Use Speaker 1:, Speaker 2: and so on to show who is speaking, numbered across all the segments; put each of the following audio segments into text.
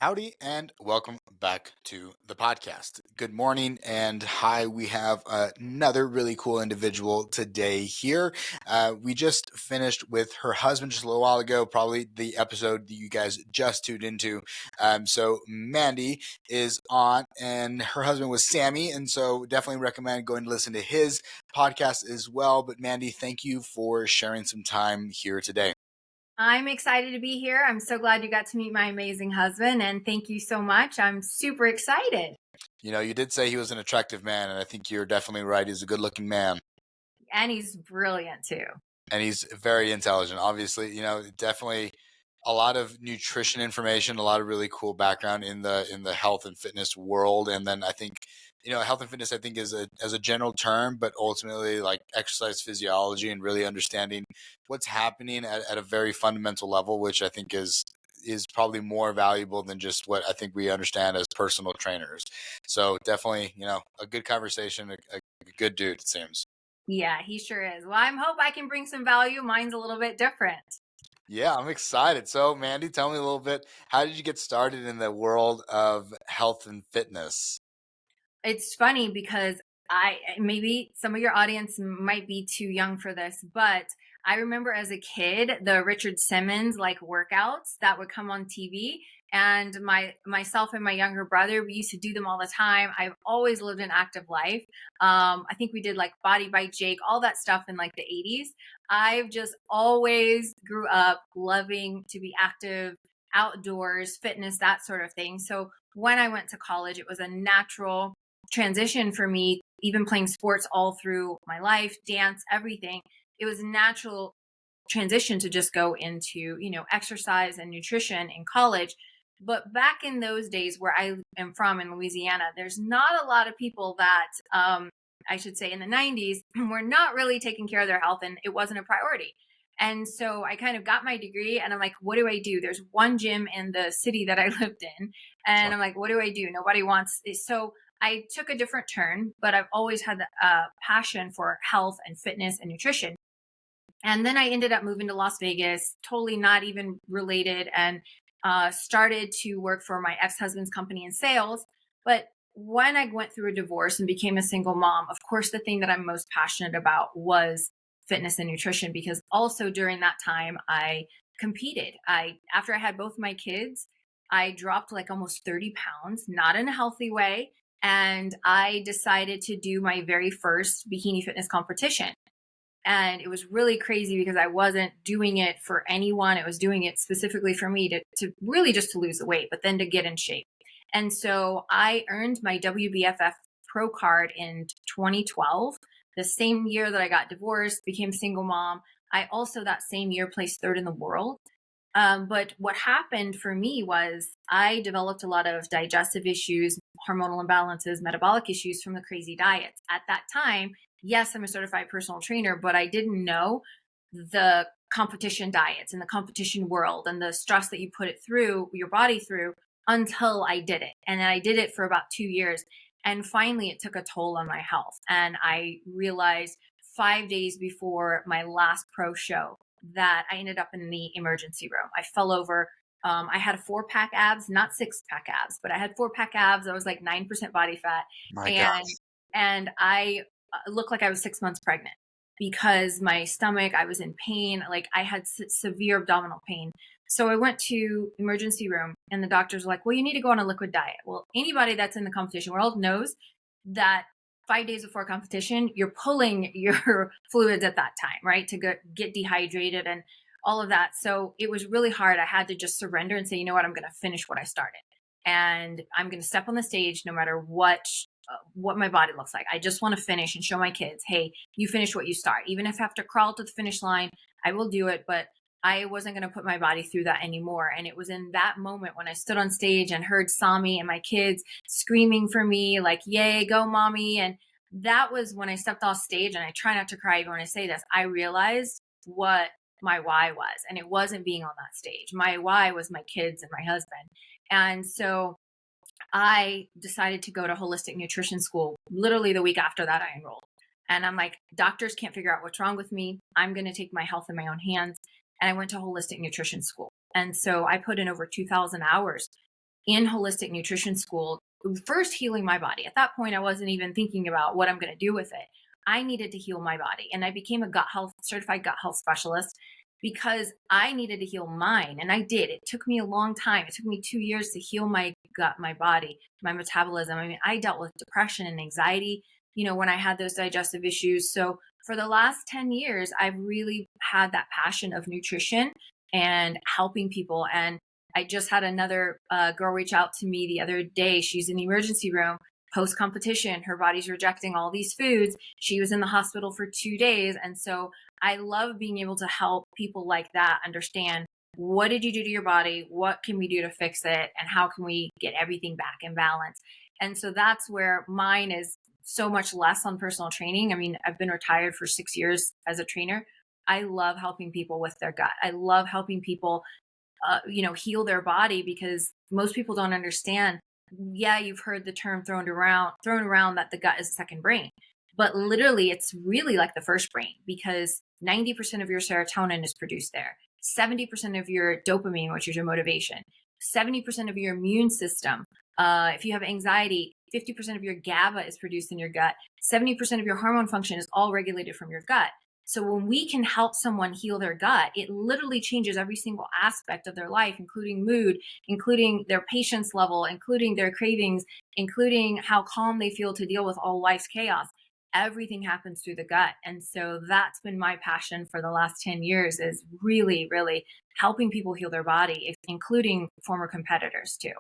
Speaker 1: Howdy and welcome back to the podcast. Good morning and hi. We have another really cool individual today here. We just finished with her husband just a little while ago, probably the episode that you guys just tuned into. So Mandy is on, and her husband was Sammy. And so definitely recommend going to listen to his podcast as well. But Mandy, thank you for sharing some time here today.
Speaker 2: I'm excited to be here. I'm so glad you got to meet my amazing husband, and thank you so much. I'm super excited.
Speaker 1: You did say he was an attractive man, and I think you're definitely right. He's a good looking man.
Speaker 2: And he's brilliant too.
Speaker 1: And he's very intelligent. Obviously, definitely a lot of nutrition information, a lot of really cool background in the health and fitness world. And then I think, health and fitness I think is a as a general term, but ultimately like exercise physiology and really understanding what's happening at a very fundamental level, which I think is probably more valuable than just what I think we understand as personal trainers. So definitely, a good conversation, a good dude, it seems.
Speaker 2: Yeah, he sure is. Well, I hope I can bring some value. Mine's a little bit different.
Speaker 1: Yeah, I'm excited. So, Mandy, tell me a little bit. How did you get started in the world of health and fitness?
Speaker 2: It's funny because I maybe some of your audience might be too young for this, but I remember as a kid the Richard Simmons like workouts that would come on TV, and myself and my younger brother, we used to do them all the time. I've always lived an active life. I think we did like Body by Jake, all that stuff in like the 80s. I've just always grew up loving to be active, outdoors, fitness, that sort of thing. So when I went to college, it was a natural transition for me, even playing sports all through my life, dance, everything. It was a natural transition to just go into, exercise and nutrition in college. But back in those days where I am from in Louisiana, there's not a lot of people that, I should say in the 90s, were not really taking care of their health, and it wasn't a priority. And so I kind of got my degree and I'm like, what do I do? There's one gym in the city that I lived in. And I'm like, what do I do? Nobody wants this. So I took a different turn, but I've always had the passion for health and fitness and nutrition. And then I ended up moving to Las Vegas, totally not even related, and started to work for my ex husband's company in sales. But when I went through a divorce and became a single mom, of course, the thing that I'm most passionate about was fitness and nutrition, because also during that time, I competed. After I had both my kids, I dropped like almost 30 pounds, not in a healthy way. And I decided to do my very first bikini fitness competition. And it was really crazy because I wasn't doing it for anyone. It was doing it specifically for me to really just to lose the weight, but then to get in shape. And so I earned my WBFF pro card in 2012, the same year that I got divorced, became single mom. I also that same year placed third in the world. But what happened for me was I developed a lot of digestive issues, hormonal imbalances, metabolic issues from the crazy diets. At that time, yes, I'm a certified personal trainer, but I didn't know the competition diets and the competition world and the stress that you put it through, your body through, until I did it. And then I did it for about 2 years. And finally, it took a toll on my health. And I realized 5 days before my last pro show that I ended up in the emergency room. I fell over. I had a 4-pack abs, not 6-pack abs, but I had 4-pack abs. I was like 9% body fat,
Speaker 1: My God.
Speaker 2: and I looked like I was 6 months pregnant because my stomach, I was in pain. Like I had severe abdominal pain. So I went to emergency room, and the doctors were like, "Well, you need to go on a liquid diet." Well, anybody that's in the competition world knows that 5 days before competition, you're pulling your fluids at that time, right? To get dehydrated and all of that. So it was really hard. I had to just surrender and say, you know what, I'm going to finish what I started. And I'm going to step on the stage no matter what my body looks like. I just want to finish and show my kids, hey, you finish what you start. Even if I have to crawl to the finish line, I will do it. But I wasn't going to put my body through that anymore. And it was in that moment when I stood on stage and heard Sami and my kids screaming for me, like, yay, go, mommy. And that was when I stepped off stage. And I try not to cry even when I say this. I realized what my why was. And it wasn't being on that stage. My why was my kids and my husband. And so I decided to go to holistic nutrition school literally the week after that I enrolled. And I'm like, doctors can't figure out what's wrong with me. I'm going to take my health in my own hands. And I went to holistic nutrition school. And so I put in over 2,000 hours in holistic nutrition school, first healing my body. At that point, I wasn't even thinking about what I'm going to do with it. I needed to heal my body. And I became a certified gut health specialist because I needed to heal mine. And I did. It took me a long time. It took me 2 years to heal my gut, my body, my metabolism. I mean, I dealt with depression and anxiety, when I had those digestive issues. So for the last 10 years, I've really had that passion of nutrition and helping people. And I just had another girl reach out to me the other day. She's in the emergency room post competition. Her body's rejecting all these foods. She was in the hospital for 2 days. And so I love being able to help people like that understand, what did you do to your body? What can we do to fix it? And how can we get everything back in balance? And so that's where mine is so much less on personal training. I mean, I've been retired for 6 years as a trainer. I love helping people with their gut. I love helping people heal their body, because most people don't understand. Yeah, you've heard the term thrown around that the gut is a second brain, but literally it's really like the first brain, because 90% of your serotonin is produced there, 70% of your dopamine, which is your motivation, 70% of your immune system. If you have anxiety, 50% of your GABA is produced in your gut. 70% of your hormone function is all regulated from your gut. So when we can help someone heal their gut, it literally changes every single aspect of their life, including mood, including their patience level, including their cravings, including how calm they feel to deal with all life's chaos. Everything happens through the gut. And so that's been my passion for the last 10 years, is really, really helping people heal their body, including former competitors too.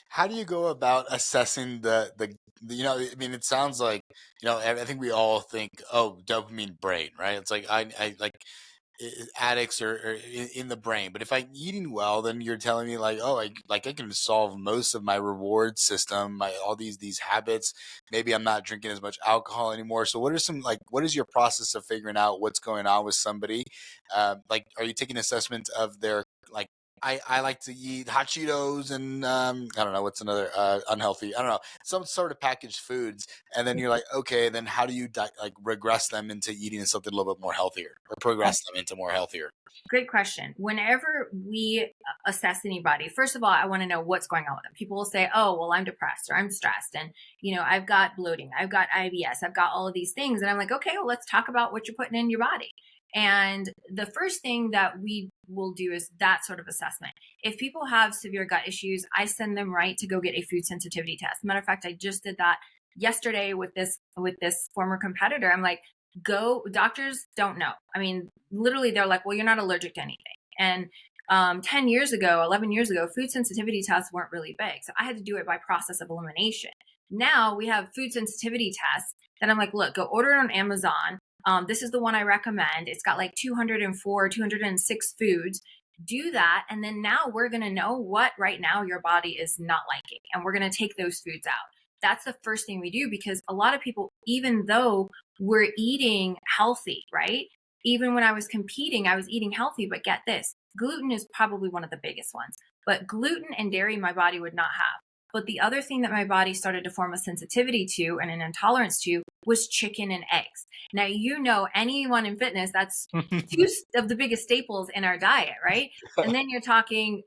Speaker 1: How do you go about assessing I mean, it sounds like, I think we all think, oh, dopamine brain, right? It's like, I like addicts are in the brain, but if I'm eating well, then you're telling me like, oh, I can solve most of my reward system, all these habits. Maybe I'm not drinking as much alcohol anymore. So what is your process of figuring out what's going on with somebody? Like, are you taking assessment of their, like, I like to eat hot Cheetos and I don't know what's another unhealthy, I don't know, some sort of packaged foods, and then you're like, okay, then how do you like regress them into eating something a little bit more healthier, or progress them into more healthier?
Speaker 2: Great question. Whenever we assess anybody, first of all, I want to know what's going on with them. People will say, oh, well, I'm depressed or I'm stressed. And, I've got bloating, I've got IBS, I've got all of these things. And I'm like, okay, well, let's talk about what you're putting in your body. And the first thing that we will do is that sort of assessment. If people have severe gut issues, I send them right to go get a food sensitivity test. Matter of fact, I just did that yesterday with this former competitor. I'm like, go, doctors don't know. I mean, literally they're like, well, you're not allergic to anything. And 10 years ago, 11 years ago, food sensitivity tests weren't really big. So I had to do it by process of elimination. Now we have food sensitivity tests that I'm like, look, go order it on Amazon. This is the one I recommend. It's got like 204, 206 foods. Do that. And then now we're going to know what right now your body is not liking. And we're going to take those foods out. That's the first thing we do, because a lot of people, even though we're eating healthy, right? Even when I was competing, I was eating healthy, but get this, gluten is probably one of the biggest ones, but gluten and dairy, my body would not have. But the other thing that my body started to form a sensitivity to and an intolerance to was chicken and eggs. Now, anyone in fitness, that's two of the biggest staples in our diet, right? And then you're talking,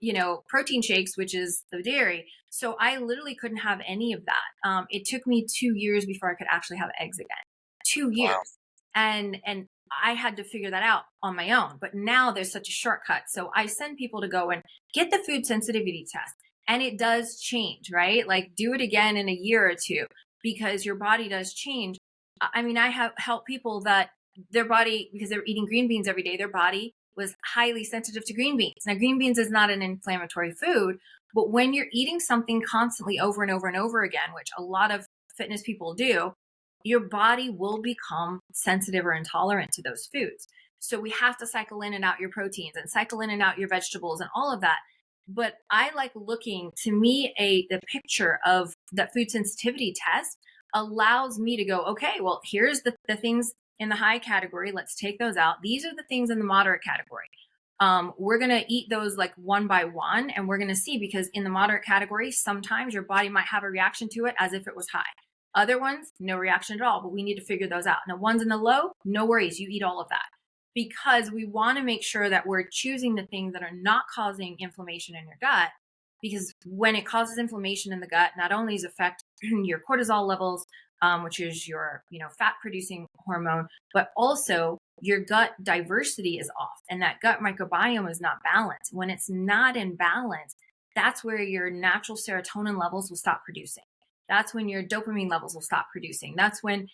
Speaker 2: protein shakes, which is the dairy. So I literally couldn't have any of that. It took me 2 years before I could actually have eggs again. 2 years.
Speaker 1: Wow.
Speaker 2: And I had to figure that out on my own. But now there's such a shortcut. So I send people to go and get the food sensitivity test. And it does change, right? Like, do it again in a year or two, because your body does change. I mean, I have helped people that their body, because they're eating green beans every day, their body was highly sensitive to green beans. Now, green beans is not an inflammatory food, but when you're eating something constantly over and over and over again, which a lot of fitness people do, your body will become sensitive or intolerant to those foods. So we have to cycle in and out your proteins and cycle in and out your vegetables and all of that. But I like looking, to me, the picture of that food sensitivity test allows me to go, okay, well, here's the things in the high category. Let's take those out. These are the things in the moderate category. We're going to eat those like one by one, and we're going to see, because in the moderate category, sometimes your body might have a reaction to it as if it was high. Other ones, no reaction at all, but we need to figure those out. Now, ones in the low, no worries. You eat all of that, because we want to make sure that we're choosing the things that are not causing inflammation in your gut, because when it causes inflammation in the gut, not only does it affect your cortisol levels, which is your fat producing hormone, but also your gut diversity is off, and that gut microbiome is not balanced. When it's not in balance, that's where your natural serotonin levels will stop producing. That's when your dopamine levels will stop producing. That's when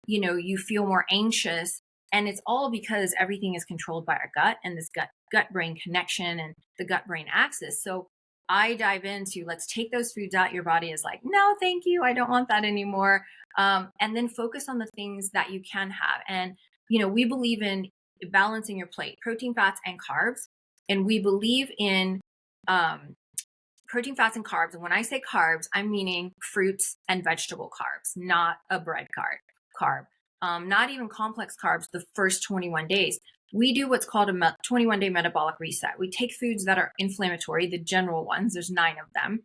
Speaker 2: you feel more anxious, and it's all because everything is controlled by our gut and this gut brain connection and the gut brain axis. So I dive into, let's take those foods out. Your body is like, no, thank you, I don't want that anymore. And then focus on the things that you can have. And we believe in balancing your plate, protein, fats, and carbs. And we believe in protein, fats, and carbs. And when I say carbs, I'm meaning fruits and vegetable carbs, not a bread carb, not even complex carbs the first 21 days. We do what's called a 21-day metabolic reset. We take foods that are inflammatory, the general ones, there's 9 of them,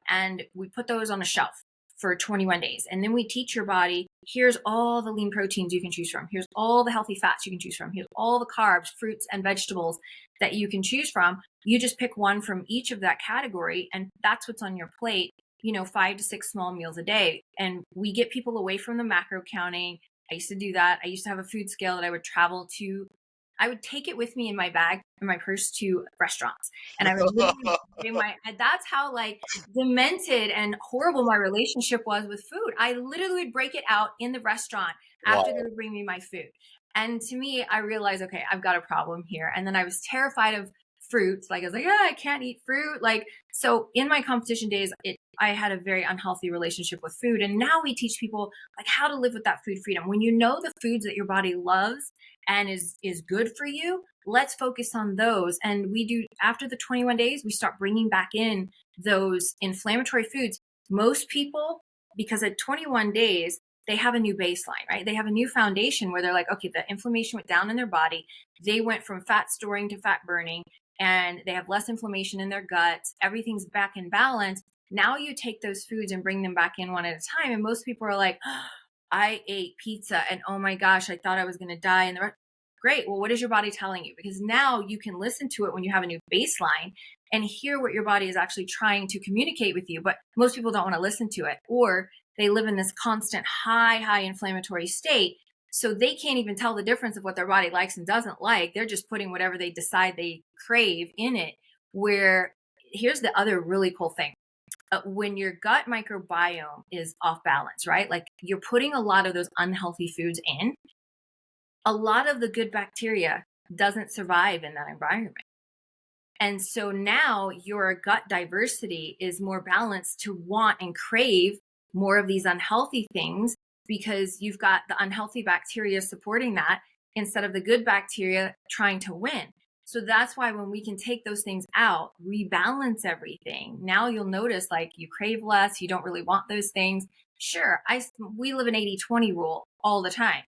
Speaker 2: and we put those on a shelf for 21 days. And then we teach your body, here's all the lean proteins you can choose from. Here's all the healthy fats you can choose from. Here's all the carbs, fruits, and vegetables that you can choose from. You just pick one from each of that category, and that's what's on your plate, 5 to 6 small meals a day. And we get people away from the macro counting. I used to do that. I used to have a food scale that I would travel to. I would take it with me in my bag, in my purse, to restaurants. And I would literally that's how like demented and horrible my relationship was with food. I literally would break it out in the restaurant after
Speaker 1: Wow.
Speaker 2: they would bring me my food. And to me, I realized, okay, I've got a problem here. And then I was terrified of fruits. Like I was like, yeah, I can't eat fruit. Like, so in my competition days, I had a very unhealthy relationship with food. And now we teach people like how to live with that food freedom. When you know the foods that your body loves and is good for you, let's focus on those. And we do, after the 21 days, we start bringing back in those inflammatory foods. Most people, because at 21 days, they have a new baseline, right? They have a new foundation where they're like, okay, the inflammation went down in their body. They went from fat storing to fat burning, and they have less inflammation in their guts. Everything's back in balance. Now you take those foods and bring them back in one at a time. And most people are like, oh, I ate pizza and oh my gosh, I thought I was going to die. And great. Well, what is your body telling you? Because now you can listen to it when you have a new baseline and hear what your body is actually trying to communicate with you. But most people don't want to listen to it, or they live in this constant high inflammatory state. So they can't even tell the difference of what their body likes and doesn't like. They're just putting whatever they decide they crave in it. Where here's the other really cool thing. When your gut microbiome is off balance, right? Like you're putting a lot of those unhealthy foods in, a lot of the good bacteria doesn't survive in that environment. And so now your gut diversity is more balanced to want and crave more of these unhealthy things, because you've got the unhealthy bacteria supporting that instead of the good bacteria trying to win. So that's why when we can take those things out, rebalance everything, now you'll notice like you crave less, you don't really want those things. Sure, we live an 80-20 rule all the time.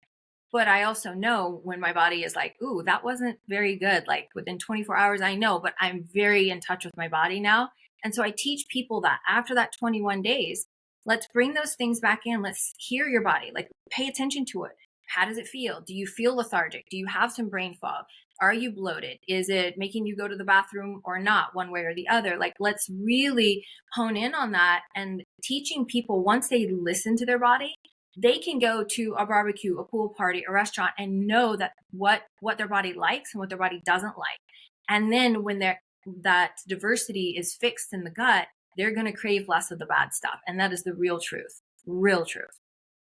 Speaker 2: But I also know when my body is like, ooh, that wasn't very good. Like within 24 hours, I know, but I'm very in touch with my body now. And so I teach people that after that 21 days, let's bring those things back in. Let's hear your body, like pay attention to it. How does it feel? Do you feel lethargic? Do you have some brain fog? Are you bloated? Is it making you go to the bathroom or not, one way or the other? Like, let's really hone in on that, and teaching people, once they listen to their body, they can go to a barbecue, a pool party, a restaurant, and know that what their body likes and what their body doesn't like. And then when that diversity is fixed in the gut, they're going to crave less of the bad stuff. And that is the real truth. Real truth.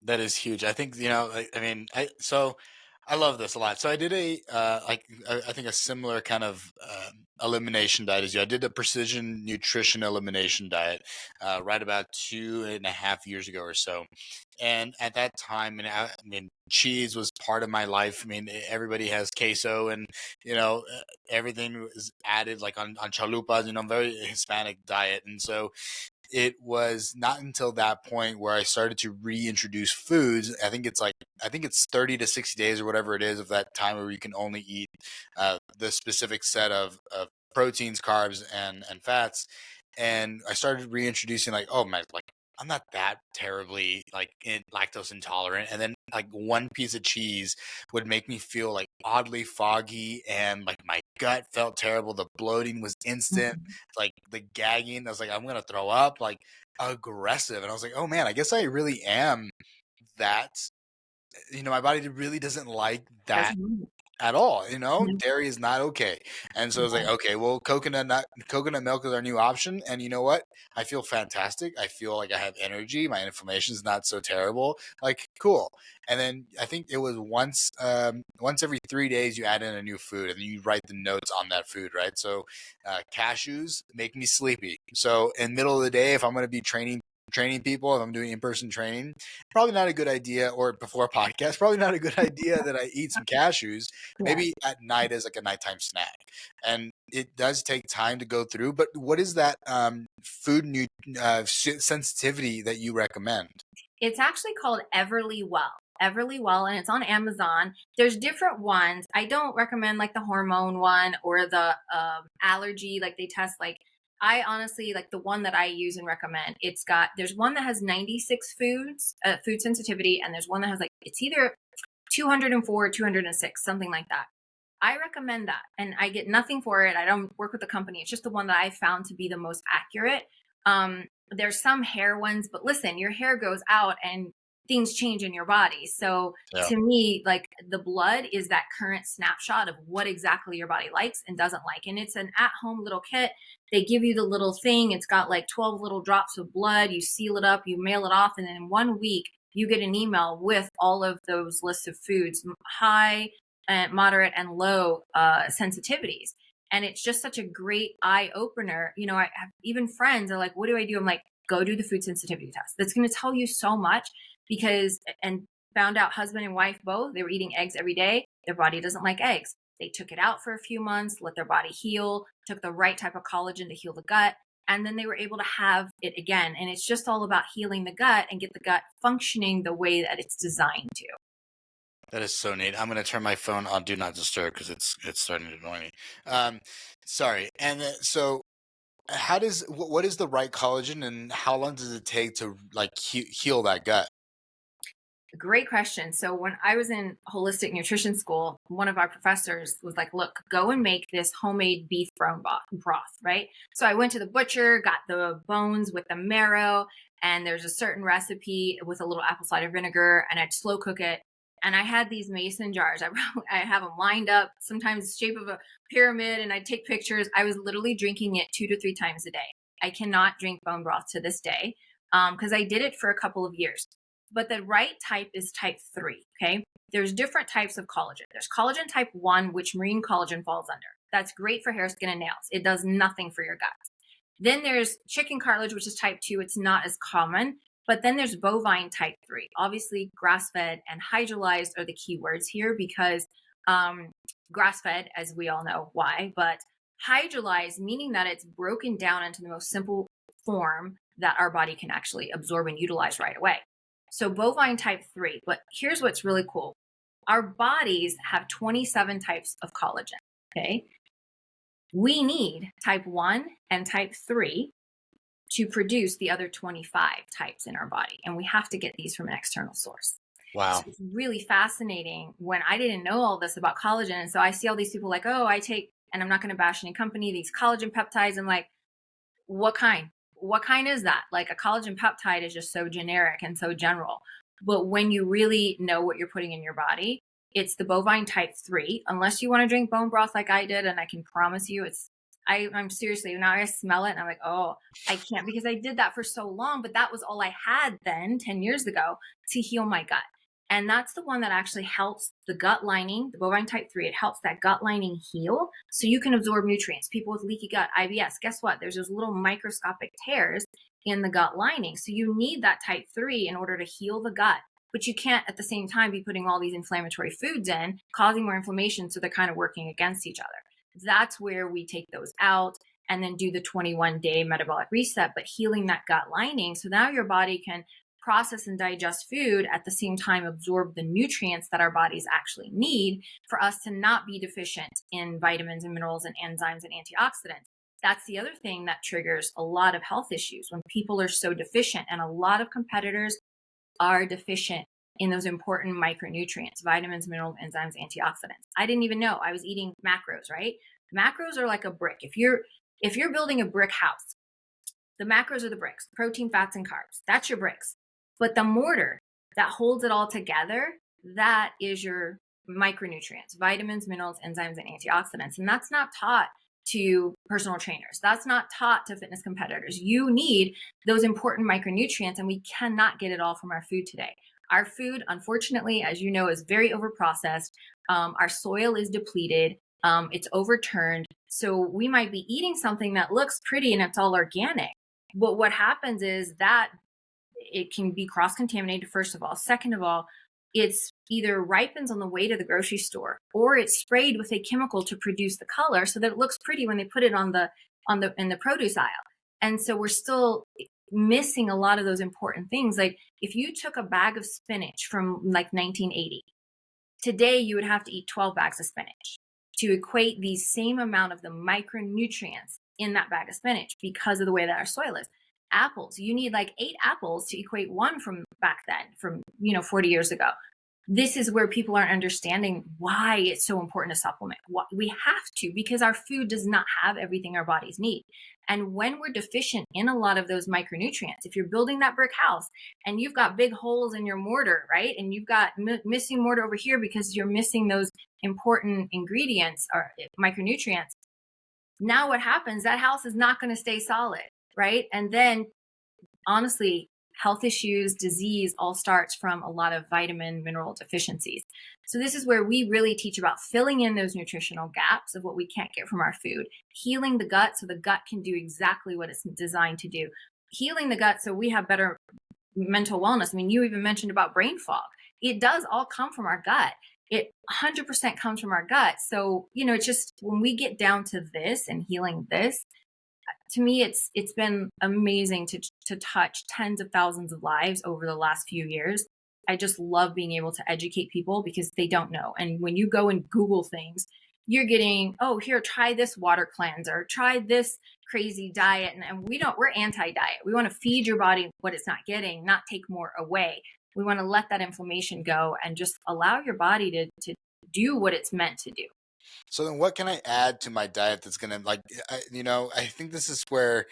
Speaker 1: That is huge. I think, I mean, I love this a lot. So I did I think a similar kind of elimination diet as you. I did a precision nutrition elimination diet right about 2.5 years ago or so. And at that time, I mean, cheese was part of my life. I mean, everybody has queso, and everything was added like on chalupas. Very Hispanic diet, and so it was not until that point where I started to reintroduce foods. I think it's 30 to 60 days or whatever it is of that time where you can only eat the specific set of proteins, carbs, and fats. And I started reintroducing like, oh my, like I'm not that terribly like lactose intolerant. And then like one piece of cheese would make me feel like oddly foggy, and like my gut felt terrible. The bloating was instant,
Speaker 2: Mhm.
Speaker 1: like the gagging. I was like, I'm gonna throw up, like aggressive. And I was like, oh man, I guess I really am that. My body really doesn't like that
Speaker 2: Doesn't
Speaker 1: at all.
Speaker 2: matter.
Speaker 1: Dairy is not okay. And so I was like,
Speaker 2: Yeah.
Speaker 1: okay, well, coconut milk is our new option. And you know what? I feel fantastic. I feel like I have energy. My inflammation is not so terrible. Like, cool. And then I think it was once every 3 days you add in a new food and you write the notes on that food, right? So cashews make me sleepy. So in the middle of the day, if I'm going to be training people, if I'm doing in-person training, probably not a good idea, or before a podcast, probably not a good idea that I eat some cashews,
Speaker 2: Yeah.
Speaker 1: maybe at night as like a nighttime snack. And it does take time to go through, but what is that sensitivity that you recommend?
Speaker 2: It's actually called Everly Well. Everly Well, and it's on Amazon. There's different ones. I don't recommend like the hormone one or the allergy, like they test like I honestly like the one that I use and recommend. There's one that has 96 foods, food sensitivity, and there's one that has like it's either 204 or 206, something like that. I recommend that, and I get nothing for it. I don't work with the company. It's just the one that I found to be the most accurate. There's some hair ones, but listen, your hair goes out and things change in your body. So
Speaker 1: Yeah.
Speaker 2: to me, like the blood is that current snapshot of what exactly your body likes and doesn't like. And it's an at-home little kit. They give you the little thing. It's got like 12 little drops of blood. You seal it up, you mail it off, and then in 1 week you get an email with all of those lists of foods, high, and moderate, and low sensitivities. And it's just such a great eye opener. I have even friends are like, what do I do? I'm like, go do the food sensitivity test. That's going to tell you so much and found out husband and wife both, they were eating eggs every day. Their body doesn't like eggs. They took it out for a few months, let their body heal, took the right type of collagen to heal the gut. And then they were able to have it again. And it's just all about healing the gut and get the gut functioning the way that it's designed to.
Speaker 1: That is so neat. I'm going to turn my phone on Do Not Disturb because it's starting to annoy me. Sorry. And so what is the right collagen, and how long does it take to like heal that gut?
Speaker 2: Great question. So when I was in holistic nutrition school, one of our professors was like, look, go and make this homemade beef broth, right? So I went to the butcher, got the bones with the marrow, and there's a certain recipe with a little apple cider vinegar, and I'd slow cook it. And I had these mason jars. I have them lined up, sometimes the shape of a pyramid, and I'd take pictures. I was literally drinking it 2 to 3 times a day. I cannot drink bone broth to this day because I did it for a couple of years. But the right type is type 3, okay? There's different types of collagen. There's collagen type 1, which marine collagen falls under. That's great for hair, skin, and nails. It does nothing for your gut. Then there's chicken cartilage, which is type 2. It's not as common. But then there's bovine type 3. Obviously, grass-fed and hydrolyzed are the key words here because grass-fed, as we all know why, but hydrolyzed, meaning that it's broken down into the most simple form that our body can actually absorb and utilize right away. So bovine type 3, but here's what's really cool. Our bodies have 27 types of collagen, okay? We need type 1 and type 3 to produce the other 25 types in our body, and we have to get these from an external source.
Speaker 1: Wow.
Speaker 2: So it's really fascinating when I didn't know all this about collagen, and so I see all these people like, oh, I take, and I'm not going to bash any company, these collagen peptides. I'm like, what kind? What kind is that? Like a collagen peptide is just so generic and so general. But when you really know what you're putting in your body, it's the bovine type 3, unless you want to drink bone broth like I did. And I can promise you I'm seriously, now I smell it and I'm like, oh, I can't, because I did that for so long, but that was all I had then 10 years ago to heal my gut. And that's the one that actually helps the gut lining, the bovine type 3. It helps that gut lining heal so you can absorb nutrients. People with leaky gut, IBS, guess what? There's those little microscopic tears in the gut lining. So you need that type 3 in order to heal the gut. But you can't at the same time be putting all these inflammatory foods in, causing more inflammation. So they're kind of working against each other. That's where we take those out and then do the 21-day metabolic reset, but healing that gut lining. So now your body can process and digest food at the same time absorb the nutrients that our bodies actually need for us to not be deficient in vitamins and minerals and enzymes and antioxidants. That's the other thing that triggers a lot of health issues when people are so deficient, and a lot of competitors are deficient in those important micronutrients, vitamins, minerals, enzymes, antioxidants. I didn't even know I was eating macros, right? Macros are like a brick. If you're building a brick house, the macros are the bricks, protein, fats, and carbs. That's your bricks. But the mortar that holds it all together, that is your micronutrients, vitamins, minerals, enzymes, and antioxidants. And that's not taught to personal trainers. That's not taught to fitness competitors. You need those important micronutrients, and we cannot get it all from our food today. Our food, unfortunately, as you know, is very overprocessed. Our soil is depleted. It's overturned. So we might be eating something that looks pretty and it's all organic. But what happens is that it can be cross-contaminated, first of all. Second of all, it's either ripens on the way to the grocery store, or it's sprayed with a chemical to produce the color so that it looks pretty when they put it in the produce aisle. And so we're still missing a lot of those important things. Like if you took a bag of spinach from like 1980, today you would have to eat 12 bags of spinach to equate the same amount of the micronutrients in that bag of spinach because of the way that our soil is. Apples, you need like 8 apples to equate one from back then, from 40 years ago. This is where people aren't understanding why it's so important to supplement. We have to, because our food does not have everything our bodies need. And when we're deficient in a lot of those micronutrients, if you're building that brick house and you've got big holes in your mortar, right? And you've got missing mortar over here because you're missing those important ingredients or micronutrients. Now what happens, that house is not going to stay solid, right? And then honestly, health issues, disease all starts from a lot of vitamin, mineral deficiencies. So this is where we really teach about filling in those nutritional gaps of what we can't get from our food, healing the gut so the gut can do exactly what it's designed to do, healing the gut so we have better mental wellness. I mean, you even mentioned about brain fog. It does all come from our gut. It 100% comes from our gut. So, it's just when we get down to this and healing this, to me, it's been amazing to touch tens of thousands of lives over the last few years. I just love being able to educate people because they don't know. And when you go and Google things, you're getting, oh, here, try this water cleanser, try this crazy diet. And we're anti-diet. We want to feed your body what it's not getting, not take more away. We want to let that inflammation go and just allow your body to do what it's meant to do.
Speaker 1: So then what can I add to my diet that's going to I think this is where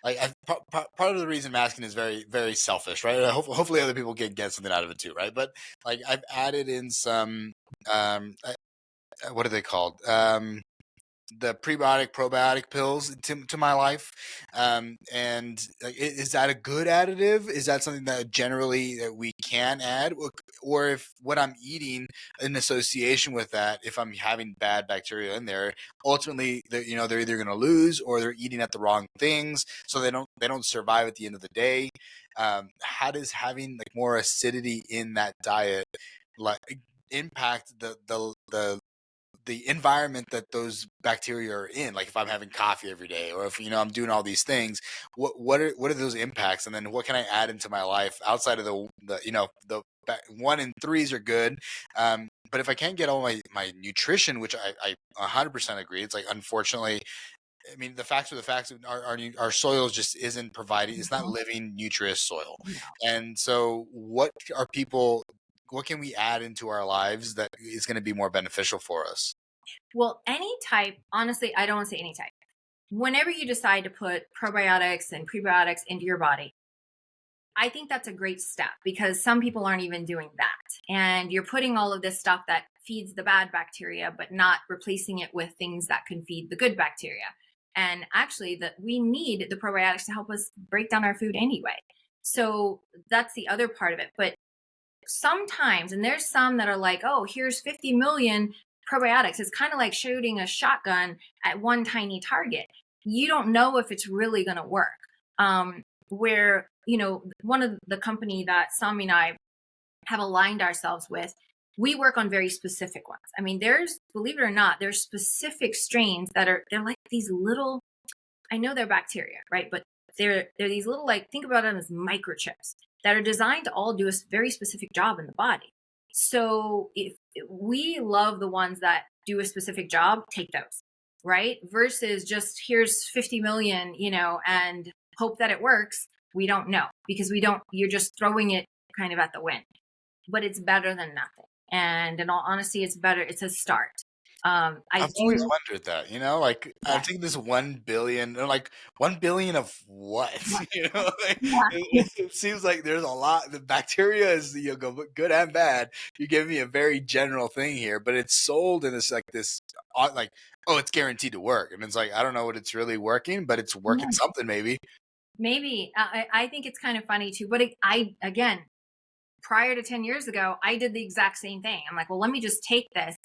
Speaker 1: part of the reason I'm asking is very, very selfish, right? Hopefully other people can get something out of it too, right? But like I've added in some, what are they called? The probiotic pills to my life, and is that a good additive? Is that something that generally that we can add, or if what I'm eating in association with that, if I'm having bad bacteria in there, ultimately they're either going to lose or they're eating at the wrong things, so they don't survive at the end of the day. How does having like more acidity in that diet like impact the environment that those bacteria are in? Like if I'm having coffee every day, or if I'm doing all these things, what are those impacts? And then what can I add into my life outside of the 1 and 3s are good, but if I can't get all my nutrition, which I 100% agree, it's like, unfortunately, I mean, the facts are the facts. Our soil just isn't providing. It's not living, nutritious soil.
Speaker 2: No.
Speaker 1: And so, what can we add into our lives that is going to be more beneficial for us?
Speaker 2: Well, any type, honestly, I don't want to say any type. Whenever you decide to put probiotics and prebiotics into your body, I think that's a great step because some people aren't even doing that. And you're putting all of this stuff that feeds the bad bacteria, but not replacing it with things that can feed the good bacteria. And actually, we need the probiotics to help us break down our food anyway. So that's the other part of it. But sometimes, and there's some that are like, oh, here's 50 million probiotics. It's kind of like shooting a shotgun at one tiny target. You don't know if it's really going to work. Where, one of the company that Sami and I have aligned ourselves with, we work on very specific ones. I mean, believe it or not, there's specific strains they're like these little, I know they're bacteria, right? But they're these little, like, think about them as microchips that are designed to all do a very specific job in the body. So if we love the ones that do a specific job, take those, right? Versus just here's 50 million, and hope that it works. We don't know because you're just throwing it kind of at the wind, but it's better than nothing. And in all honesty, it's better. It's a start. I
Speaker 1: I've always
Speaker 2: do.
Speaker 1: wondered that, like I'm
Speaker 2: Yeah.
Speaker 1: thinking this 1 billion, and like 1 billion of what? Like,
Speaker 2: Yeah.
Speaker 1: it seems like there's a lot. The bacteria is good and bad. You gave me a very general thing here, but it's sold in this like, oh, it's guaranteed to work, and it's like I don't know what it's really working, but it's working
Speaker 2: Yeah.
Speaker 1: something maybe.
Speaker 2: Maybe. I think it's kind of funny too. But again, prior to 10 years ago, I did the exact same thing. I'm like, well, let me just take this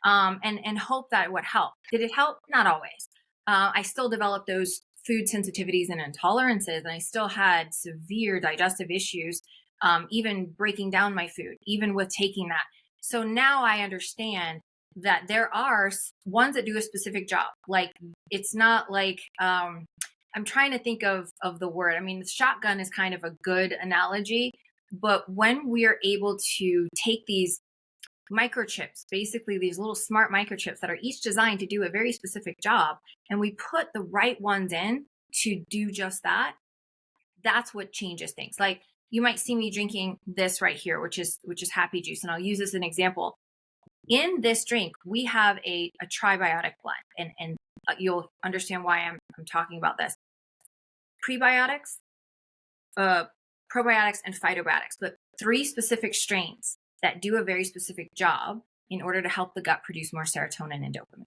Speaker 2: and hope that it would help. Did it help? Not always. I still developed those food sensitivities and intolerances, and I still had severe digestive issues, even breaking down my food, even with taking that. So now I understand that there are ones that do a specific job. Like, it's not like, I'm trying to think of the word. I mean, the shotgun is kind of a good analogy, but when we are able to take these microchips, basically these little smart microchips that are each designed to do a very specific job, and we put the right ones in to do just that, that's what changes things. Like, you might see me drinking this right here, which is happy juice, and I'll use this as an example. In this drink, we have a tribiotic blend, and you'll understand why I'm talking about this. Prebiotics, uh, probiotics, and phytobiotics, but three specific strains that do a very specific job in order to help the gut produce more serotonin and dopamine.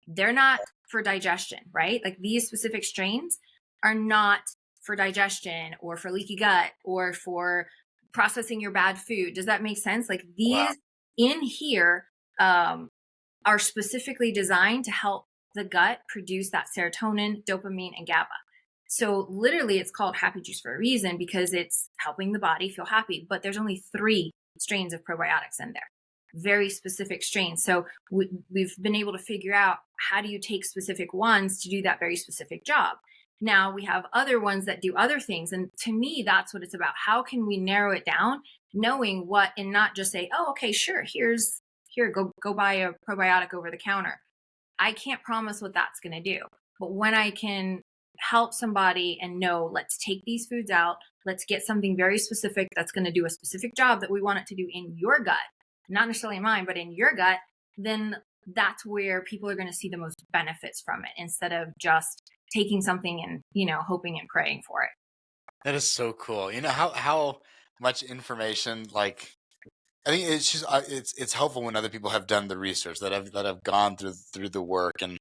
Speaker 2: They're not for digestion, right? Like, these specific strains are not for digestion or for leaky gut or for processing your bad food. Does that make sense? Like,
Speaker 1: Wow.
Speaker 2: these in here um, are specifically designed to help the gut produce that serotonin, dopamine, and GABA. So literally, it's called happy juice for a reason, because it's helping the body feel happy. But there's only three strains of probiotics in there, very specific strains. So we've been able to figure out, how do you take specific ones to do that very specific job. Now we have other ones that do other things. And to me, that's what it's about. How can we narrow it down, knowing what, and not just say, oh, okay, sure, here, go buy a probiotic over the counter. I can't promise what that's going to do. But when I can help somebody and know, let's take these foods out, let's get something very specific that's going to do a specific job that we want it to do in your gut, not necessarily mine, but in your gut, then that's where people are going to see the most benefits from it, instead of just taking something and, hoping and praying for it.
Speaker 1: That is so cool. You know how much information, like I think it's just it's helpful when other people have done the research, that have gone through the work, and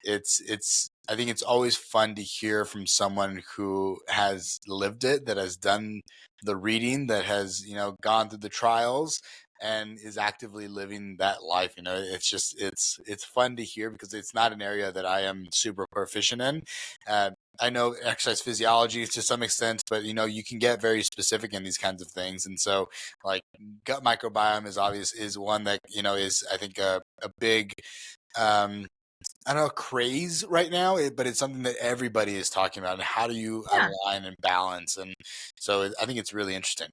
Speaker 1: it's I think it's always fun to hear from someone who has lived it, that has done the reading, that has gone through the trials, and is actively living that life. It's just it's fun to hear, because it's not an area that I am super proficient in. Uh, I know exercise physiology to some extent, but you can get very specific in these kinds of things, and so like gut microbiome is one that is, I think, a big um I don't know, craze right now, but it's something that everybody is talking about, and how do you
Speaker 2: Yeah.
Speaker 1: align and balance, and so I think it's really interesting.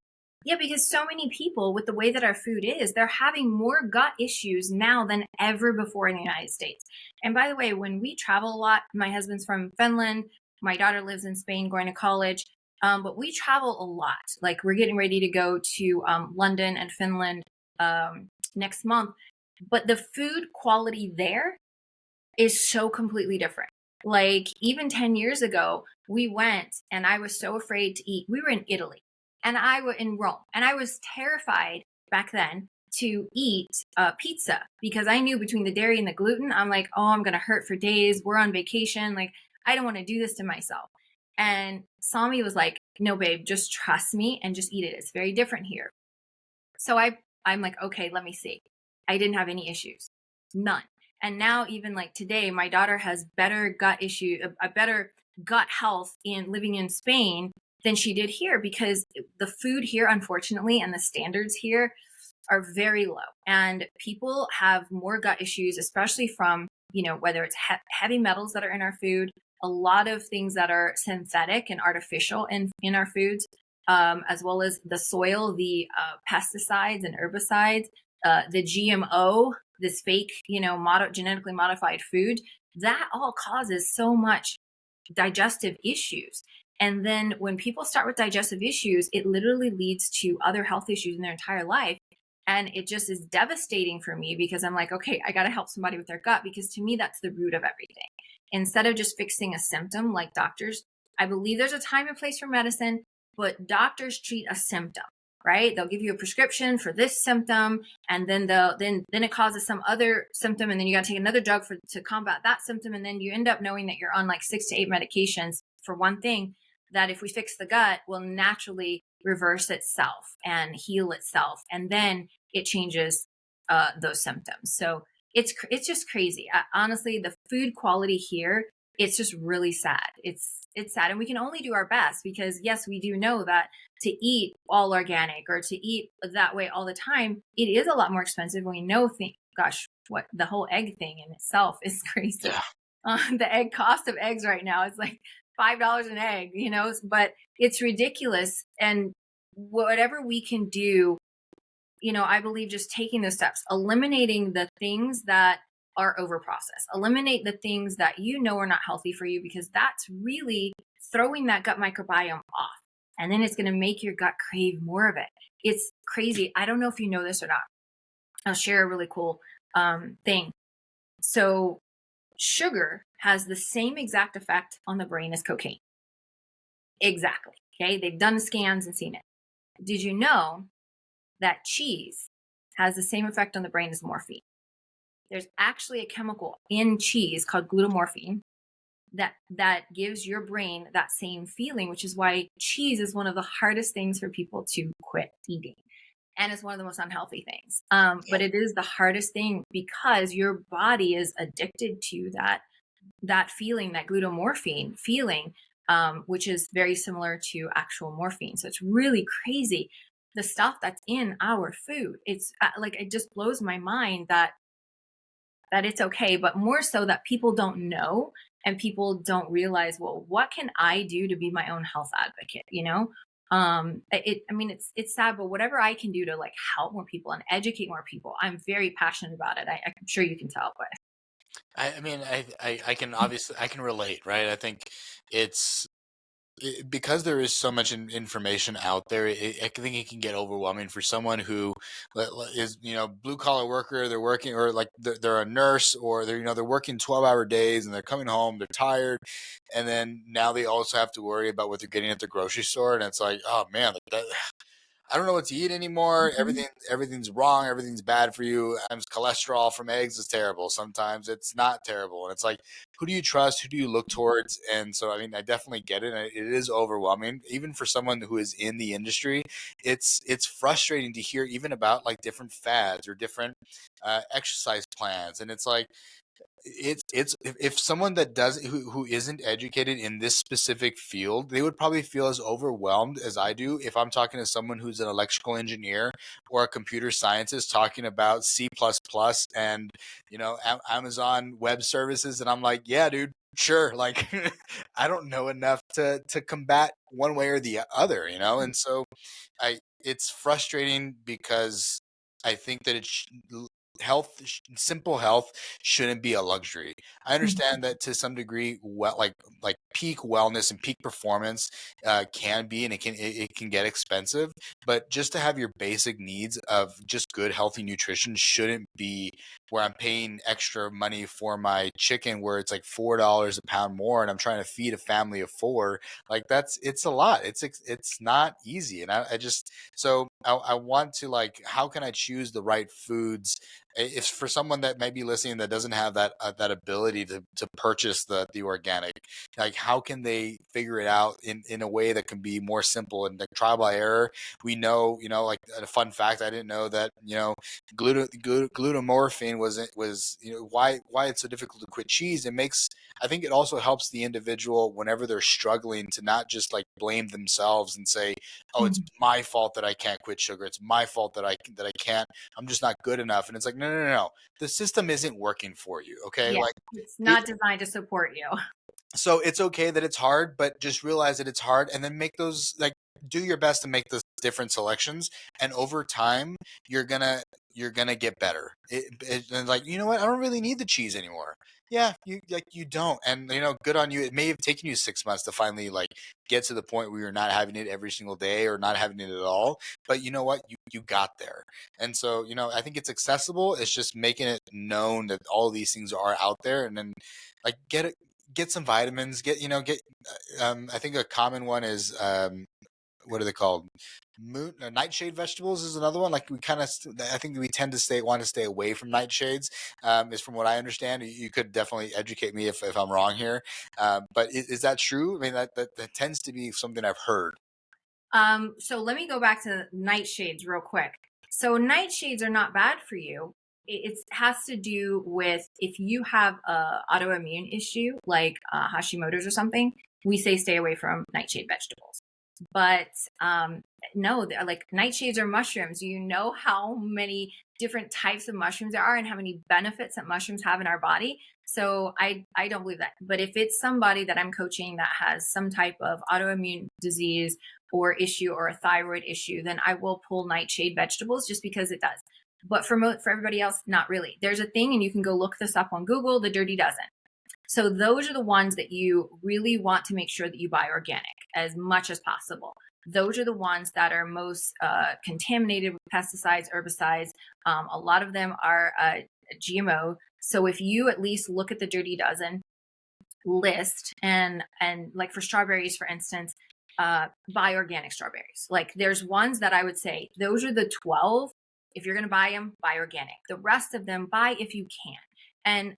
Speaker 2: Yeah, because so many people, with the way that our food is, they're having more gut issues now than ever before in the United States. And by the way, when we travel a lot, my husband's from Finland, my daughter lives in Spain going to college, but we travel a lot. Like, we're getting ready to go to London and Finland next month. But the food quality there is so completely different. Like, even 10 years ago, we went and I was so afraid to eat. We were in Italy, and I was in Rome, and I was terrified back then to eat pizza, because I knew between the dairy and the gluten, I'm like, oh, I'm going to hurt for days. We're on vacation. Like, I don't want to do this to myself. And Sami was like, no, babe, just trust me and just eat it. It's very different here. So I'm like, okay, let me see. I didn't have any issues, none. And now, even like today, my daughter has better gut issue, a better gut health in living in Spain than she did here, because the food here, unfortunately, and the standards here are very low, and people have more gut issues, especially from, whether it's heavy metals that are in our food, a lot of things that are synthetic and artificial in our foods, as well as the soil, the pesticides and herbicides, the GMO, this fake, genetically modified food, that all causes so much digestive issues. And then when people start with digestive issues, it literally leads to other health issues in their entire life. And it just is devastating for me because I'm like, okay, I got to help somebody with their gut, because to me, that's the root of everything. Instead of just fixing a symptom like doctors, I believe there's a time and place for medicine, but doctors treat a symptom, right? They'll give you a prescription for this symptom, and then then it causes some other symptom, and then you got to take another drug to combat that symptom, and then you end up knowing that you're on like 6 to 8 medications for one thing that, if we fix the gut, will naturally reverse itself and heal itself, and then it changes those symptoms. So it's just crazy. Honestly, the food quality here, it's just really sad. It's sad, and we can only do our best, because yes, we do know that to eat all organic or to eat that way all the time, it is a lot more expensive. We know, gosh, what the whole egg thing in itself is crazy.
Speaker 1: Yeah.
Speaker 2: The egg cost of eggs right now is like $5 an egg, but it's ridiculous. And whatever we can do, I believe just taking those steps, eliminating the things that are over processed, eliminate the things that are not healthy for you, because that's really throwing that gut microbiome off. And then it's going to make your gut crave more of it. It's crazy. I don't know if you know this or not. I'll share a really cool thing. So, sugar has the same exact effect on the brain as cocaine. Exactly. Okay. They've done scans and seen it. Did you know that cheese has the same effect on the brain as morphine? There's actually a chemical in cheese called glutamorphine that gives your brain that same feeling, which is why cheese is one of the hardest things for people to quit eating. And it's one of the most unhealthy things. But it is the hardest thing because your body is addicted to that feeling, that glutamorphine feeling, which is very similar to actual morphine. So it's really crazy, the stuff that's in our food. It's like, it just blows my mind that it's okay, but more so that people don't know, and people don't realize, well, what can I do to be my own health advocate? I mean, it's sad, but whatever I can do to like help more people and educate more people, I'm very passionate about it. I'm sure you can tell. But
Speaker 1: I mean, I can obviously I can relate, right? I think it's because there is so much information out there. I think it can get overwhelming for someone who is blue collar worker. They're working, or like they're a nurse, or they're working 12-hour days, and they're coming home, they're tired, and then now they also have to worry about what they're getting at the grocery store, and it's like, oh man, like that, I don't know what to eat anymore.
Speaker 2: Mhm.
Speaker 1: Everything's wrong. Everything's bad for you. Cholesterol from eggs is terrible. Sometimes it's not terrible. And it's like, who do you trust? Who do you look towards? And so, I mean, I definitely get it. And it is overwhelming, even for someone who is in the industry. It's frustrating to hear even about like different fads or different exercise plans. And it's like, it's if someone that does who isn't educated in this specific field, they would probably feel as overwhelmed as I do if I'm talking to someone who's an electrical engineer or a computer scientist talking about C++ and Amazon Web Services, and I'm like, yeah, dude, sure, like I don't know enough to combat one way or the other, and so it's frustrating because I think that health, simple health shouldn't be a luxury. I understand that to some degree, like peak wellness and peak performance can be, and it can get expensive. But just to have your basic needs of just good, healthy nutrition shouldn't be where I'm paying extra money for my chicken, where it's like $4 a pound more, and I'm trying to feed a family of four. Like it's a lot. It's not easy, and I just so I want to, like, how can I choose the right foods if for someone that may be listening that doesn't have that ability to purchase the organic, like how can they figure it out in a way that can be more simple and like trial by error. We know, like a fun fact, I didn't know that glutamorphine was why it's so difficult to quit cheese. It makes, I think it also helps the individual whenever they're struggling to not just like blame themselves and say, oh, it's
Speaker 2: Mhm.
Speaker 1: my fault that I can't quit sugar, it's my fault that I can't, I'm just not good enough. And it's like, no, no, no, no. The system isn't working for you. Okay.
Speaker 2: Yeah,
Speaker 1: Like
Speaker 2: it's
Speaker 1: it,
Speaker 2: not designed to support you.
Speaker 1: so it's okay that it's hard, but just realize that it's hard and then make those, like, do your best to make those different selections. And over time, you're gonna get better. And like, you know what? I don't really need the cheese anymore. Yeah, you don't, and good on you. It may have taken you 6 months to finally like get to the point where you're not having it every single day or not having it at all. But you know what? You got there, and so I think it's accessible. It's just making it known that all these things are out there, and then like get some vitamins. Get. I think a common one is what are they called? Nightshade vegetables is another one. Like we kind of, I think we tend to want to stay away from nightshades. Is from what I understand. You could definitely educate me if I'm wrong here. But is that true? I mean, that tends to be something I've heard.
Speaker 2: So let me go back to nightshades real quick. So nightshades are not bad for you. It has to do with if you have a autoimmune issue like Hashimoto's or something. We say stay away from nightshade vegetables. But no, like nightshades are mushrooms. You know how many different types of mushrooms there are and how many benefits that mushrooms have in our body. So I don't believe that. But if it's somebody that I'm coaching that has some type of autoimmune disease or issue or a thyroid issue, then I will pull nightshade vegetables just because it does. But for everybody else, not really. There's a thing, and you can go look this up on Google, the Dirty Dozen. So those are the ones that you really want to make sure that you buy organic as much as possible. Those are the ones that are most contaminated with pesticides, herbicides. A lot of them are GMO. So if you at least look at the Dirty Dozen list and like for strawberries, for instance, buy organic strawberries. Like there's ones that I would say those are the 12. If you're going to buy them, buy organic. The rest of them, buy if you can. And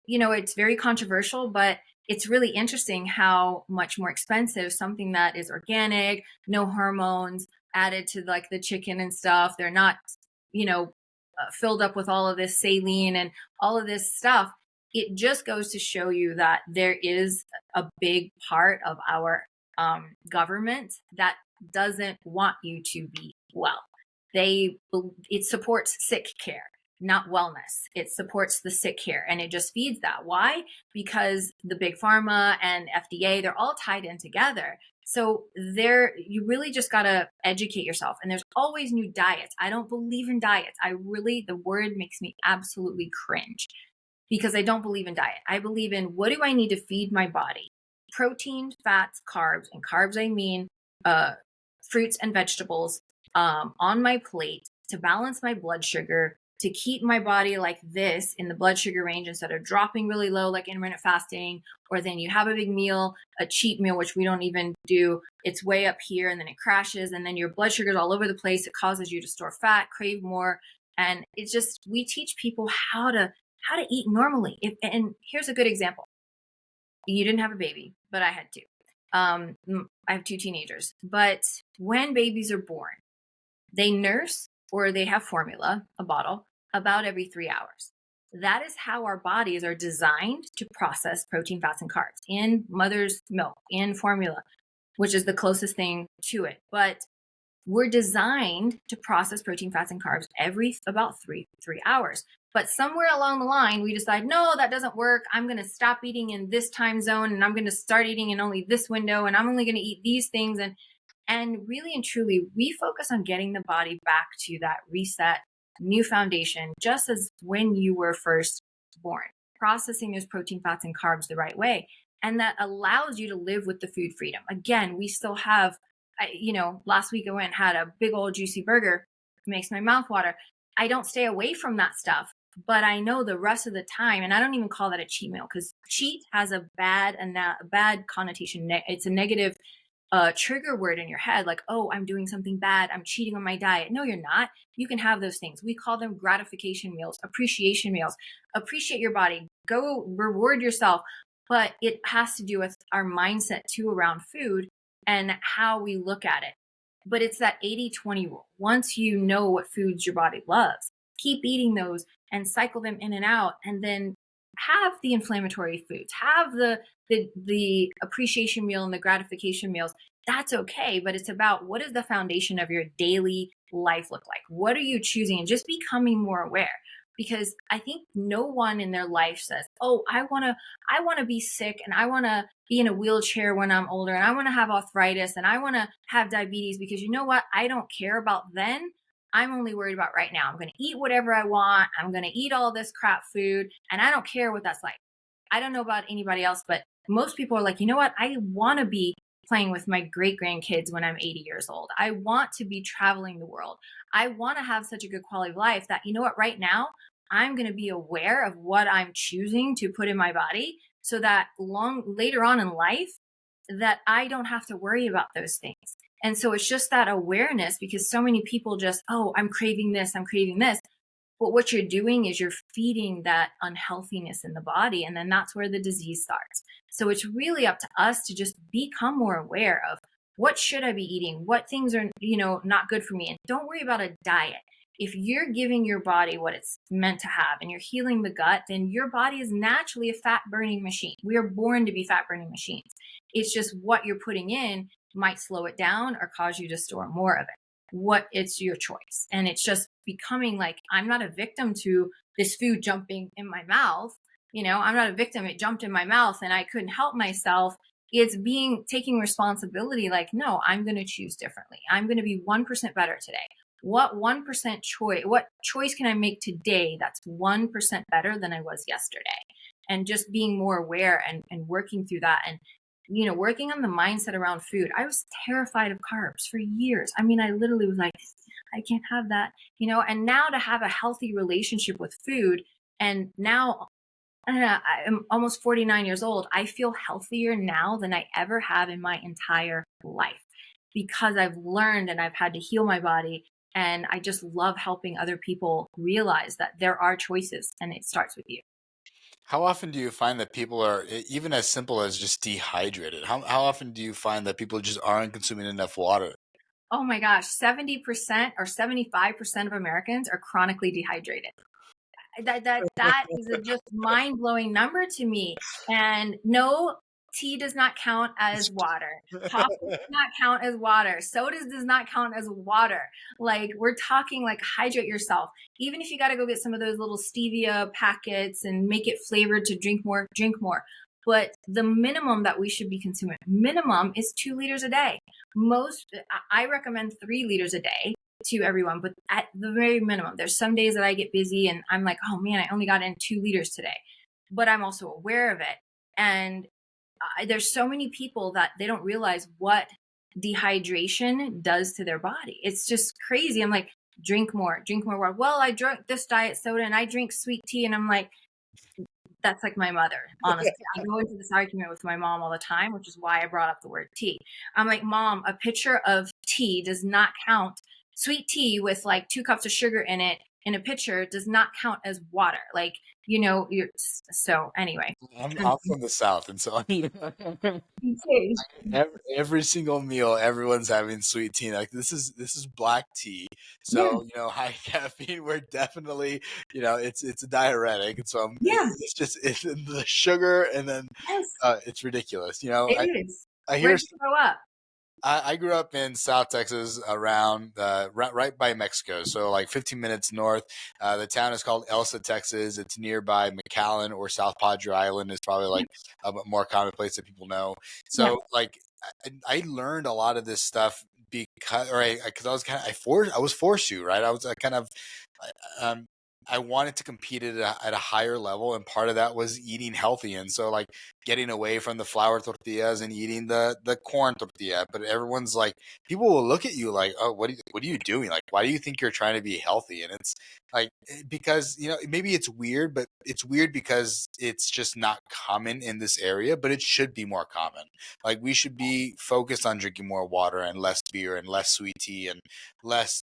Speaker 2: it's very controversial, but it's really interesting how much more expensive something that is organic, no hormones added to like the chicken and stuff. They're not, filled up with all of this saline and all of this stuff. It just goes to show you that there is a big part of our government that doesn't want you to be well. It supports sick care, not wellness. It supports the sick care, and it just feeds that. Why? Because the big pharma and FDA, they're all tied in together. So you really just got to educate yourself. And there's always new diets. I don't believe in diets. The word makes me absolutely cringe because I don't believe in diet. I believe in what do I need to feed my body? Protein, fats, carbs, and carbs I mean fruits and vegetables on my plate to balance my blood sugar, to keep my body like this in the blood sugar range instead of dropping really low like intermittent fasting, or then you have a big meal, a cheat meal, which we don't even do. It's way up here and then it crashes and then your blood sugar's all over the place. It causes you to store fat, crave more. And it's just, we teach people how to eat normally. And here's a good example. You didn't have a baby, but I had two. I have two teenagers. But when babies are born, they nurse or they have formula, a bottle, about every 3 hours. That is how our bodies are designed to process protein, fats, and carbs in mother's milk, in formula, which is the closest thing to it. But we're designed to process protein, fats, and carbs every about three hours. But somewhere along the line, we decide, no, that doesn't work. I'm going to stop eating in this time zone and I'm going to start eating in only this window and I'm only going to eat these things. And really and truly, we focus on getting the body back to that reset, new foundation, just as when you were first born, processing those protein, fats, and carbs the right way. And that allows you to live with the food freedom. Again, we still have, last week I went and had a big old juicy burger. It makes my mouth water. I don't stay away from that stuff, but I know the rest of the time, and I don't even call that a cheat meal because cheat has a bad connotation. It's a negative trigger word in your head, like, oh, I'm doing something bad, I'm cheating on my diet. No, you're not. You can have those things. We call them gratification meals, appreciation meals. Appreciate your body, go reward yourself. But it has to do with our mindset too around food and how we look at it. But it's that 80-20 rule. Once you know what foods your body loves, keep eating those and cycle them in and out, and then have the inflammatory foods, have the appreciation meal and the gratification meals. That's okay, but it's about what is the foundation of your daily life look like? What are you choosing? And just becoming more aware. Because I think no one in their life says, oh, I want to be sick and I want to be in a wheelchair when I'm older and I want to have arthritis and I want to have diabetes, because you know what? I don't care about then. I'm only worried about right now. I'm going to eat whatever I want. I'm going to eat all this crap food. And I don't care what that's like. I don't know about anybody else, but most people are like, you know what? I want to be playing with my great grandkids when I'm 80 years old. I want to be traveling the world. I want to have such a good quality of life that, you know what, right now, I'm going to be aware of what I'm choosing to put in my body so that long later on in life, that I don't have to worry about those things. And so it's just that awareness, because so many people just, oh, I'm craving this, I'm craving this. But what you're doing is you're feeding that unhealthiness in the body. And then that's where the disease starts. So it's really up to us to just become more aware of what should I be eating? What things are, not good for me? And don't worry about a diet. If you're giving your body what it's meant to have and you're healing the gut, then your body is naturally a fat burning machine. We are born to be fat burning machines. It's just what you're putting in might slow it down or cause you to store more of it. It's your choice. And it's just becoming like, I'm not a victim to this food jumping in my mouth. I'm not a victim. It jumped in my mouth and I couldn't help myself. It's taking responsibility. Like, no, I'm going to choose differently. I'm going to be 1% better today. What 1% what choice can I make today that's 1% better than I was yesterday? And just being more aware and working through that. And working on the mindset around food. I was terrified of carbs for years. I mean, I literally was like, I can't have that, and now to have a healthy relationship with food. And now I'm almost 49 years old. I feel healthier now than I ever have in my entire life because I've learned and I've had to heal my body. And I just love helping other people realize that there are choices and it starts with you.
Speaker 1: How often do you find that people are even as simple as just dehydrated? How often do you find that people just aren't consuming enough water?
Speaker 2: Oh my gosh, 70% or 75% of Americans are chronically dehydrated. That is a just mind-blowing number to me. And no, tea does not count as water. Coffee does not count as water. Sodas does not count as water. Like, we're talking like hydrate yourself. Even if you got to go get some of those little stevia packets and make it flavored to drink more, drink more. But the minimum that we should be consuming, minimum is 2 liters a day. I recommend 3 liters a day to everyone, but at the very minimum, there's some days that I get busy and I'm like, oh man, I only got in 2 liters today, but I'm also aware of it. And there's so many people that they don't realize what dehydration does to their body. It's just crazy. I'm like, drink more water. Well, I drank this diet soda and I drink sweet tea. And I'm like, that's like my mother, honestly. I go into this argument with my mom all the time, which is why I brought up the word tea. I'm like, Mom, a pitcher of tea does not count. Sweet tea with like 2 cups of sugar in it in a pitcher does not count as water. Like, you're so anyway.
Speaker 1: I'm from the South, and so
Speaker 2: Okay.
Speaker 1: every single meal, everyone's having sweet tea. Like this is black tea,
Speaker 2: Yeah,
Speaker 1: so high caffeine. We're definitely it's a diuretic, and so
Speaker 2: yeah,
Speaker 1: it's just it's the sugar, and then
Speaker 2: yes,
Speaker 1: it's ridiculous.
Speaker 2: it is.
Speaker 1: I
Speaker 2: Where
Speaker 1: hear
Speaker 2: did you grow up?
Speaker 1: I grew up in South Texas, around right by Mexico, so like 15 minutes north. The town is called Elsa, Texas. It's nearby McAllen, or South Padre Island is probably like a more common place that people know.
Speaker 2: Yeah,
Speaker 1: So like I learned a lot of this stuff because I was kind of I was forced to, right. I kind of um, I wanted to compete at a higher level, and part of that was eating healthy, and so like getting away from the flour tortillas and eating the corn tortilla. But everyone's like, people will look at you like, oh, what are you doing? Like, why do you think you're trying to be healthy? And it's like, because maybe it's weird, but it's weird because it's just not common in this area, but it should be more common. Like, we should be focused on drinking more water and less beer and less sweet tea and less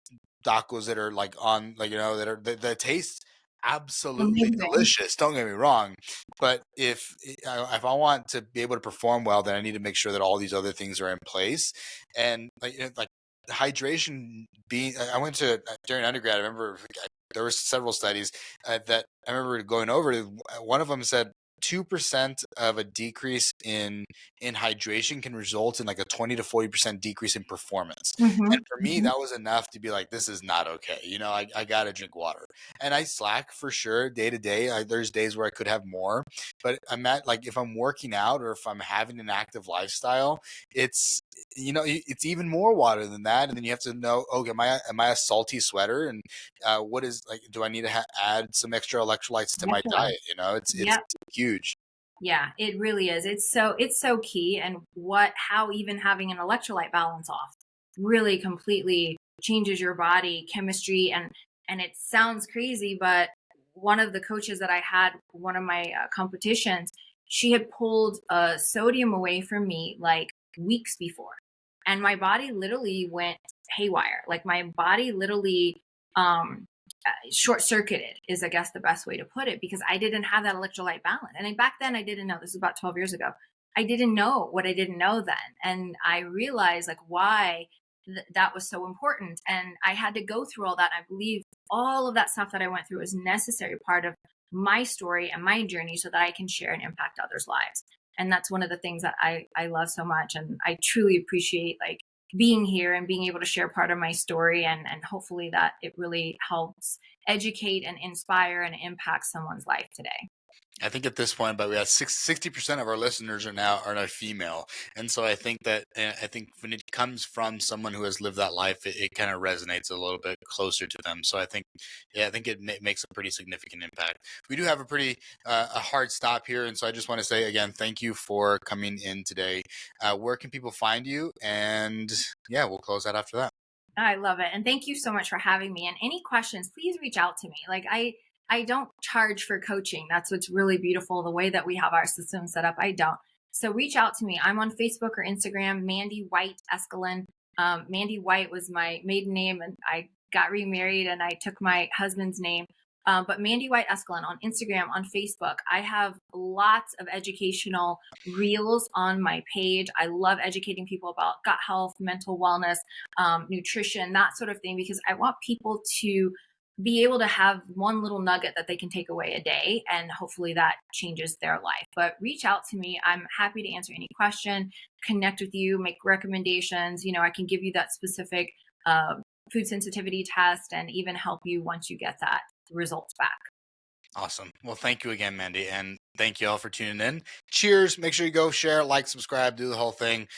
Speaker 1: tacos that are like on like that taste absolutely
Speaker 2: amazing.
Speaker 1: delicious. Don't get me wrong, but if I want to be able to perform well, then I need to make sure that all these other things are in place. And like hydration being, I went to during undergrad. I remember there were several studies that I remember going over. One of them said 2% of a decrease in hydration can result in like a 20 to 40% decrease in performance. And
Speaker 2: Mhm.
Speaker 1: for me,
Speaker 2: Mhm.
Speaker 1: that was enough to be like, this is not okay. I gotta drink water. And I slack for sure day to day. There's days where I could have more, but I'm at like, if I'm working out or if I'm having an active lifestyle, it's it's even more water than that. And then you have to know, okay, am I a salty sweater? And what is like, do I need to add some extra electrolytes to my
Speaker 2: Electrolyte.
Speaker 1: diet? It's
Speaker 2: Yep.
Speaker 1: huge.
Speaker 2: Yeah, it really is. It's so key, and how even having an electrolyte balance off really completely changes your body chemistry. And it sounds crazy, but one of the coaches that I had, one of my competitions, she had pulled sodium away from me like weeks before, and my body literally went haywire. Like my body literally um short circuited is, I guess, the best way to put it, because I didn't have that electrolyte balance. And back then I didn't know. This is about 12 years ago. I didn't know what I didn't know then. And I realized like why that was so important. And I had to go through all that. I believe all of that stuff that I went through is necessary part of my story and my journey so that I can share and impact others' lives. And that's one of the things that I love so much. And I truly appreciate like being here and being able to share part of my story, and hopefully that it really helps educate and inspire and impact someone's life today.
Speaker 1: I think at this point, but we have 60% of our listeners are now female, and so I think that I think when it comes from someone who has lived that life, it kind of resonates a little bit closer to them. So I think, yeah, I think it makes a pretty significant impact. We do have a pretty a hard stop here, and so I just want to say again, thank you for coming in today. Where can people find you? And yeah, we'll close that after that.
Speaker 2: I love it. And thank you so much for having me. And any questions, please reach out to me. Like I don't charge for coaching. That's what's really beautiful. The way that we have our system set up, I don't. So reach out to me. I'm on Facebook or Instagram, Mandy White Eskelin. Mandy White was my maiden name, and I got remarried and I took my husband's name. But Mandy White Eskelin on Instagram, on Facebook. I have lots of educational reels on my page. I love educating people about gut health, mental wellness, nutrition, that sort of thing, because I want people to be able to have one little nugget that they can take away a day, and hopefully that changes their life. But reach out to me. I'm happy to answer any question, connect with you, make recommendations. I can give you that specific food sensitivity test and even help you once you get that results back.
Speaker 1: Awesome. Well, thank you again, Mandy. And thank you all for tuning in. Cheers. Make sure you go share, like, subscribe, do the whole thing.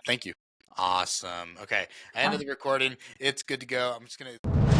Speaker 1: Thank you. Awesome. Okay. I ended the recording. It's good to go. I'm just going to.